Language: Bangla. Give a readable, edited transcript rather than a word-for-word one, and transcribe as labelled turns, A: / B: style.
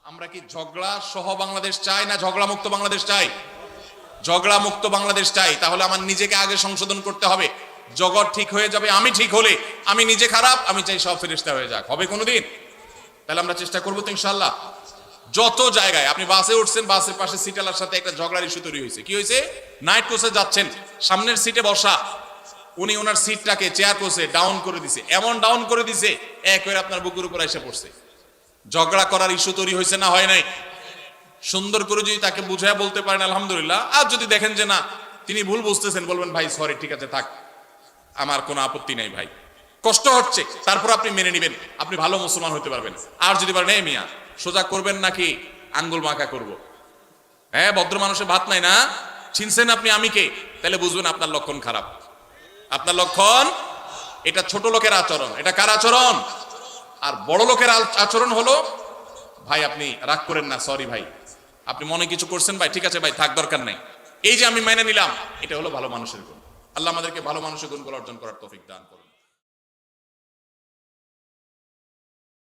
A: আমরা কি ঝগড়া সহ বাংলাদেশ চাই না ঝগড়া মুক্ত বাংলাদেশ চাই? ঝগড়া মুক্ত বাংলাদেশ চাই। তাহলে আমার নিজেকে আগে সংশোধন করতে হবে। জগৎ ঠিক হয়ে যাবে আমি ঠিক হলে। আমি নিজে খারাপ, আমি চাই সব ফেরেশতা হয়ে যাক। হবে কোনোদিন? তাহলে আমরা চেষ্টা করবো তো ইনশাআল্লাহ। যত জায়গায় আপনি বাসে উঠছেন, বাসের পাশে সিটালার সাথে একটা ঝগড়ার ইস্যু তৈরি হয়েছে। কি হয়েছে? নাইট কোচে যাচ্ছেন, সামনের সিটে বসা, উনি ওনার সিটটাকে চেয়ার কোচে ডাউন করে দিছে, এমন ডাউন করে দিছে একবার আপনার বুকের উপর এসে পড়ছে। ঝগড়া করার ইস্যু তৈরি হয়েছে না হয় নাই? সুন্দর করে যদি তাকে বুঝায় বলতে পারেন আলহামদুলিল্লাহ। আর যদি দেখেন যে না তিনি ভুল বুঝতেছেন, বলবেন ভাই সরি, ঠিক আছে থাক, আমার কোনো আপত্তি নাই ভাই, কষ্ট হচ্ছে, তারপর আপনি মেনে নেবেন, আপনি ভালো মুসলমান হতে পারবেন। আর যদি বলেন এই মিয়া সোজা করবেন নাকি আঙ্গুল মাখা করব, হ্যাঁ ভদ্র মানুষের ভাত নাই না, চিনছেন আপনি আমি কে, তাহলে বুঝবেন আপনার লক্ষণ খারাপ। আপনার লক্ষণ, এটা ছোট লোকের আচরণ। এটা কার আচরণ? আর বড় লোকের আচরণ হলো ভাই আপনি রাগ করেন না, সরি ভাই, আপনি মনে কিছু করছেন ভাই, ঠিক আছে ভাই থাক, দরকার নাই, এই যে আমি মেনে নিলাম, এটা হলো ভালো মানুষের গুণ। আল্লাহ আমাদেরকে ভালো মানুষের গুণগুলো অর্জন করার তৌফিক দান করুন।